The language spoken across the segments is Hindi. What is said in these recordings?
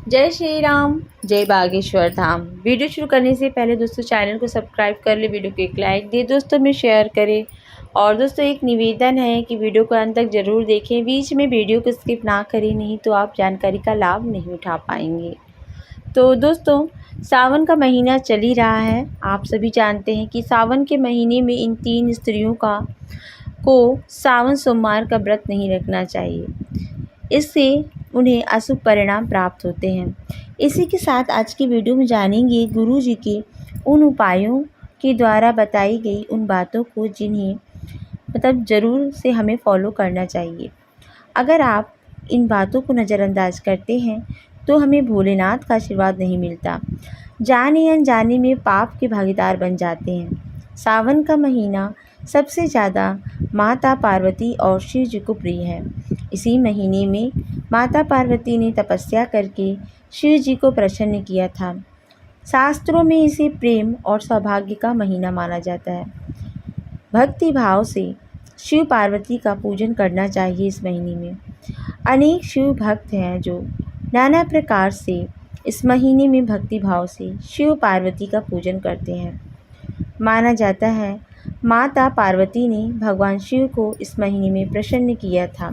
जय श्री राम, जय बागेश्वर धाम। वीडियो शुरू करने से पहले दोस्तों चैनल को सब्सक्राइब कर ले, वीडियो को एक लाइक दे दोस्तों में शेयर करें। और दोस्तों एक निवेदन है कि वीडियो को अंत तक ज़रूर देखें, बीच में वीडियो को स्किप ना करें, नहीं तो आप जानकारी का लाभ नहीं उठा पाएंगे। तो दोस्तों सावन का महीना चल ही रहा है। आप सभी जानते हैं कि सावन के महीने में इन 3 स्त्रियों को सावन सोमवार का व्रत नहीं रखना चाहिए, इससे उन्हें अशुभ परिणाम प्राप्त होते हैं। इसी के साथ आज की वीडियो में जानेंगे गुरु जी के उन उपायों के द्वारा बताई गई उन बातों को जिन्हें ज़रूर से हमें फॉलो करना चाहिए। अगर आप इन बातों को नज़रअंदाज करते हैं तो हमें भोलेनाथ का आशीर्वाद नहीं मिलता, जाने या अनजाने में पाप के भागीदार बन जाते हैं। सावन का महीना सबसे ज़्यादा माता पार्वती और शिव जी को प्रिय है। इसी महीने में माता पार्वती ने तपस्या करके शिव जी को प्रसन्न किया था। शास्त्रों में इसे प्रेम और सौभाग्य का महीना माना जाता है। भक्ति भाव से शिव पार्वती का पूजन करना चाहिए। इस महीने में अनेक शिव भक्त हैं जो नाना प्रकार से इस महीने में भक्ति भाव से शिव पार्वती का पूजन करते हैं। माना जाता है माता पार्वती ने भगवान शिव को इस महीने में प्रसन्न किया था।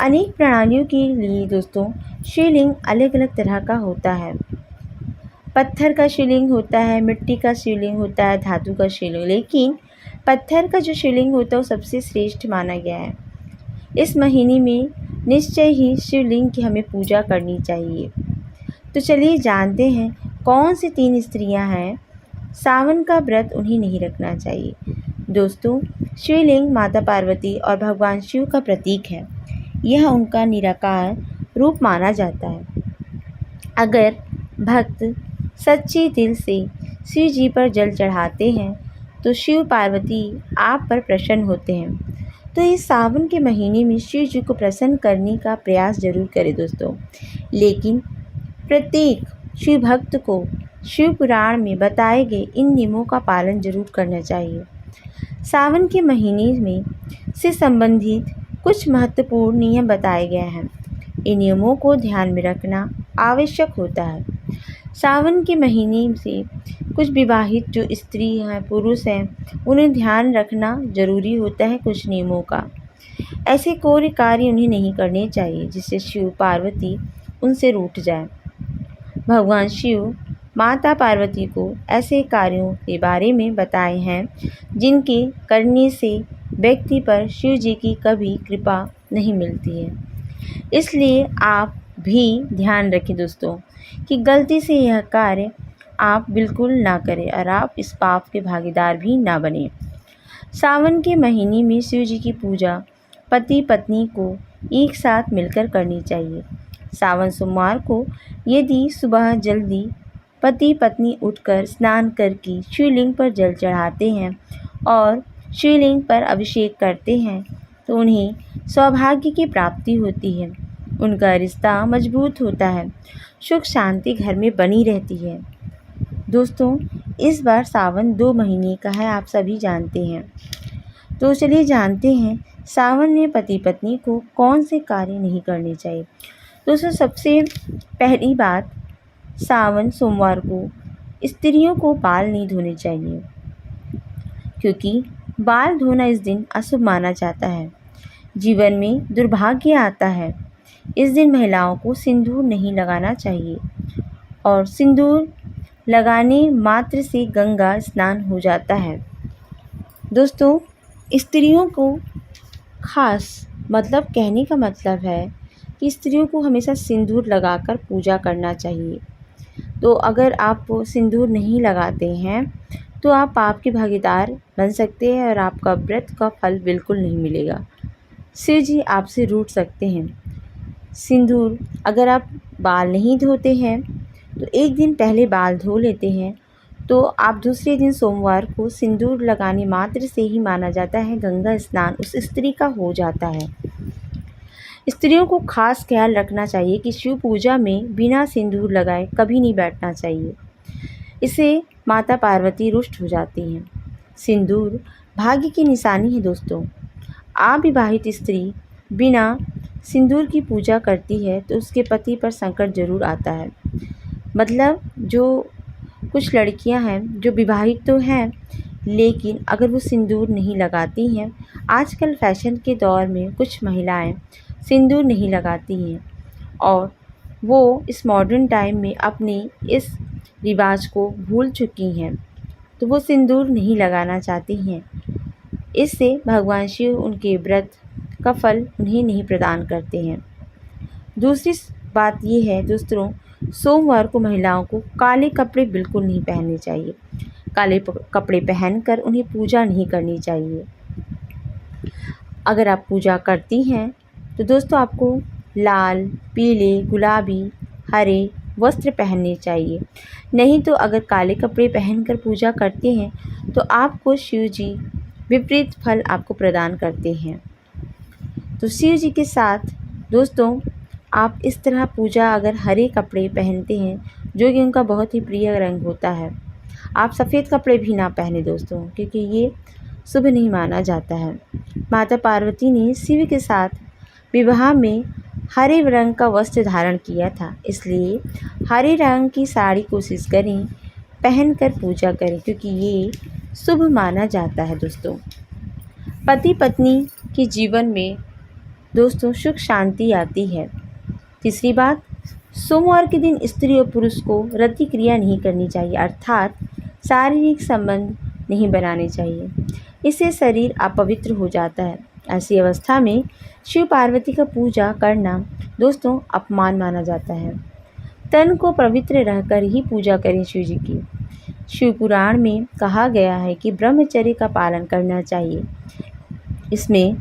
अनेक प्रणालियों के लिए दोस्तों शिवलिंग अलग अलग तरह का होता है। पत्थर का शिवलिंग होता है, मिट्टी का शिवलिंग होता है, धातु का शिवलिंग, लेकिन पत्थर का जो शिवलिंग होता है वो सबसे श्रेष्ठ माना गया है। इस महीने में निश्चय ही शिवलिंग की हमें पूजा करनी चाहिए। तो चलिए जानते हैं कौन सी 3 स्त्रियां हैं सावन का व्रत उन्हें नहीं रखना चाहिए। दोस्तों शिवलिंग माता पार्वती और भगवान शिव का प्रतीक है। यह उनका निराकार रूप माना जाता है। अगर भक्त सच्चे दिल से शिव जी पर जल चढ़ाते हैं तो शिव पार्वती आप पर प्रसन्न होते हैं। तो इस सावन के महीने में शिव जी को प्रसन्न करने का प्रयास जरूर करें दोस्तों। लेकिन प्रत्येक शिव भक्त को शिव पुराण में बताए गए इन नियमों का पालन जरूर करना चाहिए। सावन के महीने में से संबंधित कुछ महत्वपूर्ण नियम बताए गए हैं। इन नियमों को ध्यान में रखना आवश्यक होता है। सावन के महीने से कुछ विवाहित जो स्त्री हैं, पुरुष हैं, उन्हें ध्यान रखना जरूरी होता है कुछ नियमों का। ऐसे कोई कार्य उन्हें नहीं करने चाहिए जिससे शिव पार्वती उनसे रूठ जाए। भगवान शिव माता पार्वती को ऐसे कार्यों के बारे में बताए हैं जिनके करने से व्यक्ति पर शिव जी की कभी कृपा नहीं मिलती है। इसलिए आप भी ध्यान रखें दोस्तों कि गलती से यह कार्य आप बिल्कुल ना करें और आप इस पाप के भागीदार भी ना बने। सावन के महीने में शिव जी की पूजा पति पत्नी को एक साथ मिलकर करनी चाहिए। सावन सोमवार को यदि सुबह जल्दी पति पत्नी उठकर स्नान करके शिवलिंग पर जल चढ़ाते हैं और शिवलिंग पर अभिषेक करते हैं तो उन्हें सौभाग्य की प्राप्ति होती है। उनका रिश्ता मजबूत होता है, सुख शांति घर में बनी रहती है। दोस्तों इस बार सावन 2 महीने का है, आप सभी जानते हैं। तो चलिए जानते हैं सावन में पति पत्नी को कौन से कार्य नहीं करने चाहिए। दोस्तों सबसे पहली बात, सावन सोमवार को स्त्रियों को बाल नहीं धोने चाहिए, क्योंकि बाल धोना इस दिन अशुभ माना जाता है। जीवन में दुर्भाग्य आता है। इस दिन महिलाओं को सिंदूर नहीं लगाना चाहिए और सिंदूर लगाने मात्र से गंगा स्नान हो जाता है। दोस्तों स्त्रियों को खास कहने का मतलब है कि स्त्रियों को हमेशा सिंदूर लगाकर पूजा करना चाहिए। तो अगर आप सिंदूर नहीं लगाते हैं तो आप पाप के भागीदार बन सकते हैं और आपका व्रत का फल बिल्कुल नहीं मिलेगा। शिव जी आपसे रूठ सकते हैं। सिंदूर अगर आप बाल नहीं धोते हैं तो एक दिन पहले बाल धो लेते हैं तो आप दूसरे दिन सोमवार को सिंदूर लगाने मात्र से ही माना जाता है गंगा स्नान उस स्त्री का हो जाता है। स्त्रियों को खास ख्याल रखना चाहिए कि शिव पूजा में बिना सिंदूर लगाए कभी नहीं बैठना चाहिए। इससे माता पार्वती रुष्ट हो जाती हैं। सिंदूर भाग्य की निशानी है दोस्तों। अविवाहित स्त्री बिना सिंदूर की पूजा करती है तो उसके पति पर संकट ज़रूर आता है। मतलब जो कुछ लड़कियां हैं जो विवाहित तो हैं, लेकिन अगर वो सिंदूर नहीं लगाती हैं, आजकल फैशन के दौर में कुछ महिलाएं सिंदूर नहीं लगाती हैं और वो इस मॉडर्न टाइम में अपने इस रिवाज को भूल चुकी हैं, तो वो सिंदूर नहीं लगाना चाहती हैं। इससे भगवान शिव उनके व्रत का फल उन्हें नहीं प्रदान करते हैं। दूसरी बात ये है दोस्तों, सोमवार को महिलाओं को काले कपड़े बिल्कुल नहीं पहनने चाहिए। काले कपड़े पहनकर उन्हें पूजा नहीं करनी चाहिए। अगर आप पूजा करती हैं तो दोस्तों आपको लाल, पीले, गुलाबी, हरे वस्त्र पहनने चाहिए। नहीं तो अगर काले कपड़े पहनकर पूजा करते हैं तो आपको शिव जी विपरीत फल आपको प्रदान करते हैं। तो शिव जी के साथ दोस्तों आप इस तरह पूजा अगर हरे कपड़े पहनते हैं, जो कि उनका बहुत ही प्रिय रंग होता है। आप सफ़ेद कपड़े भी ना पहने दोस्तों, क्योंकि ये शुभ नहीं माना जाता है। माता पार्वती ने शिव के साथ विवाह में हरे रंग का वस्त्र धारण किया था, इसलिए हरे रंग की साड़ी कोशिश करें पहनकर पूजा करें, क्योंकि ये शुभ माना जाता है दोस्तों। पति पत्नी के जीवन में दोस्तों सुख शांति आती है। तीसरी बात, सोमवार के दिन स्त्री और पुरुष को रति क्रिया नहीं करनी चाहिए, अर्थात शारीरिक संबंध नहीं बनाने चाहिए। इससे शरीर अपवित्र हो जाता है। ऐसी अवस्था में शिव पार्वती का पूजा करना दोस्तों अपमान माना जाता है। तन को पवित्र रहकर ही पूजा करें शिव जी की। शिव पुराण में कहा गया है कि ब्रह्मचर्य का पालन करना चाहिए। इसमें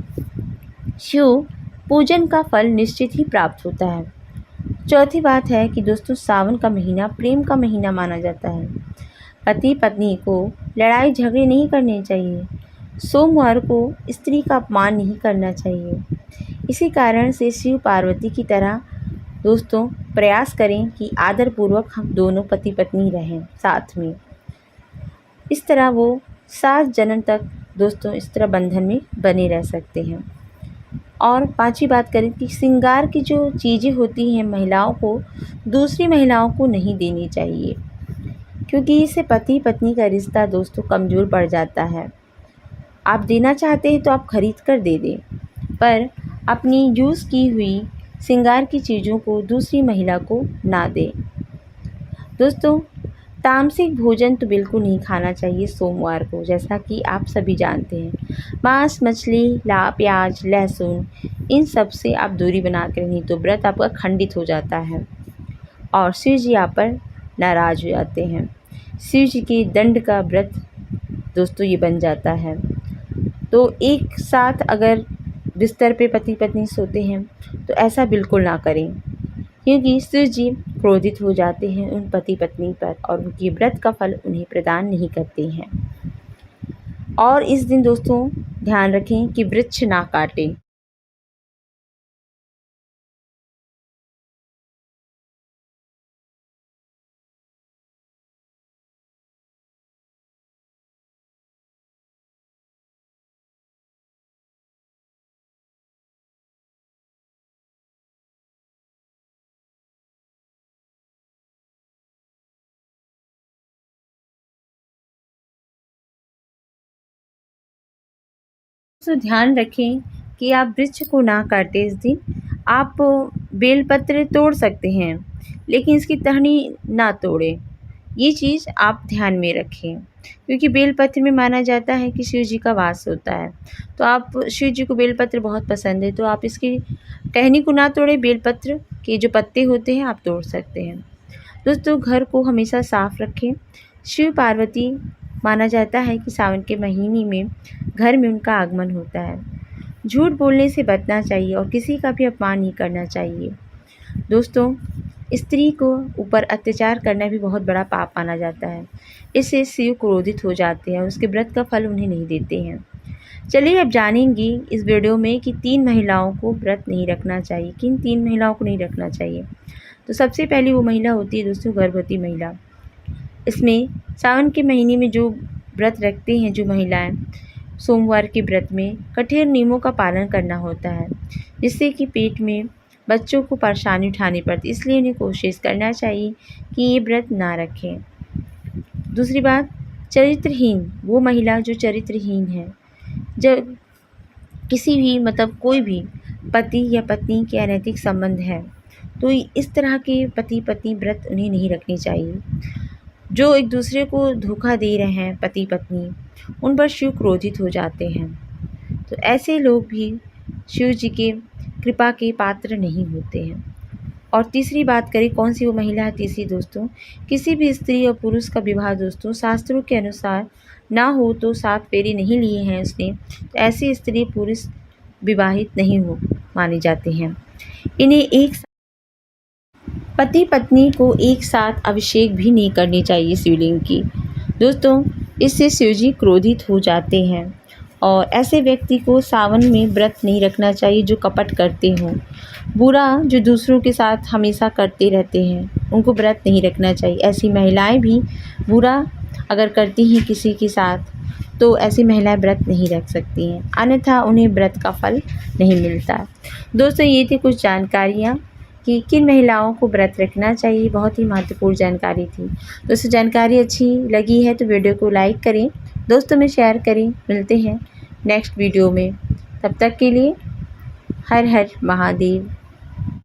शिव पूजन का फल निश्चित ही प्राप्त होता है। चौथी बात है कि दोस्तों सावन का महीना प्रेम का महीना माना जाता है। पति पत्नी को लड़ाई झगड़े नहीं करने चाहिए। सोमवार को स्त्री का अपमान नहीं करना चाहिए। इसी कारण से शिव पार्वती की तरह दोस्तों प्रयास करें कि आदरपूर्वक हम दोनों पति पत्नी रहें साथ में। इस तरह वो 7 जन्म तक दोस्तों इस तरह बंधन में बने रह सकते हैं। और पांचवी बात करें कि श्रृंगार की जो चीज़ें होती हैं महिलाओं को दूसरी महिलाओं को नहीं देनी चाहिए, क्योंकि इससे पति पत्नी का रिश्ता दोस्तों कमज़ोर पड़ जाता है। आप देना चाहते हैं तो आप खरीद कर दे दें, पर अपनी यूज़ की हुई श्रृंगार की चीज़ों को दूसरी महिला को ना दें। दोस्तों तामसिक भोजन तो बिल्कुल नहीं खाना चाहिए सोमवार को, जैसा कि आप सभी जानते हैं। मांस, मछली, प्याज, लहसुन, इन सब से आप दूरी बना कर, नहीं तो व्रत आपका खंडित हो जाता है और शिव जी आप पर नाराज़ हो जाते हैं। शिव जी के दंड का व्रत दोस्तों ये बन जाता है। तो एक साथ अगर बिस्तर पे पति पत्नी सोते हैं तो ऐसा बिल्कुल ना करें, क्योंकि शिव जी क्रोधित हो जाते हैं उन पति पत्नी पर और उनकी व्रत का फल उन्हें प्रदान नहीं करते हैं। और इस दिन दोस्तों ध्यान रखें कि वृक्ष ना काटें। तो ध्यान रखें कि आप वृक्ष को ना काटें। इस दिन आप बेलपत्र तोड़ सकते हैं, लेकिन इसकी टहनी ना तोड़ें। ये चीज़ आप ध्यान में रखें, क्योंकि बेलपत्र में माना जाता है कि शिव जी का वास होता है। तो आप शिव जी को बेलपत्र बहुत पसंद है, तो आप इसकी टहनी को ना तोड़ें। बेलपत्र के जो पत्ते होते हैं आप तोड़ सकते हैं। दोस्तों घर को हमेशा साफ़ रखें। शिव पार्वती माना जाता है कि सावन के महीने में घर में उनका आगमन होता है। झूठ बोलने से बचना चाहिए और किसी का भी अपमान नहीं करना चाहिए। दोस्तों स्त्री को ऊपर अत्याचार करना भी बहुत बड़ा पाप माना जाता है। इससे शिव क्रोधित हो जाते हैं, उसके व्रत का फल उन्हें नहीं देते हैं। चलिए अब जानेंगे इस वीडियो में कि 3 महिलाओं को व्रत नहीं रखना चाहिए। किन 3 महिलाओं को नहीं रखना चाहिए? तो सबसे पहली वो महिला होती है दोस्तों गर्भवती महिला। इसमें सावन के महीने में जो व्रत रखते हैं जो महिलाएं, सोमवार के व्रत में कठिन नियमों का पालन करना होता है, जिससे कि पेट में बच्चों को परेशानी उठानी पड़ती, इसलिए इन्हें कोशिश करना चाहिए कि ये व्रत ना रखें। दूसरी बात, चरित्रहीन वो महिला जो चरित्रहीन है, जब किसी भी कोई भी पति या पत्नी के अनैतिक संबंध है तो इस तरह के पति पत्नी व्रत उन्हें नहीं रखने चाहिए। जो एक दूसरे को धोखा दे रहे हैं पति पत्नी, उन पर शिव क्रोधित हो जाते हैं, तो ऐसे लोग भी शिव जी के कृपा के पात्र नहीं होते हैं। और तीसरी बात करें, कौन सी वो महिला है तीसरी दोस्तों, किसी भी स्त्री और पुरुष का विवाह दोस्तों शास्त्रों के अनुसार ना हो तो 7 फेरे नहीं लिए हैं उसने, तो ऐसी स्त्री पुरुष विवाहित नहीं हो माने जाते हैं। इन्हें एक पति पत्नी को एक साथ अभिषेक भी नहीं करनी चाहिए शिवलिंग की दोस्तों, इससे शिव जी क्रोधित हो जाते हैं। और ऐसे व्यक्ति को सावन में व्रत नहीं रखना चाहिए जो कपट करते हों, बुरा जो दूसरों के साथ हमेशा करते रहते हैं, उनको व्रत नहीं रखना चाहिए। ऐसी महिलाएं भी बुरा अगर करती हैं किसी के साथ, तो ऐसी महिलाएं व्रत नहीं रख सकती हैं, अन्यथा उन्हें व्रत का फल नहीं मिलता। दोस्तों, ये थी कुछ जानकारियाँ कि किन महिलाओं को व्रत रखना चाहिए, बहुत ही महत्वपूर्ण जानकारी थी। दोस्तों, जानकारी अच्छी लगी है तो वीडियो को लाइक करें, दोस्तों में शेयर करें। मिलते हैं नेक्स्ट वीडियो में, तब तक के लिए हर हर महादेव।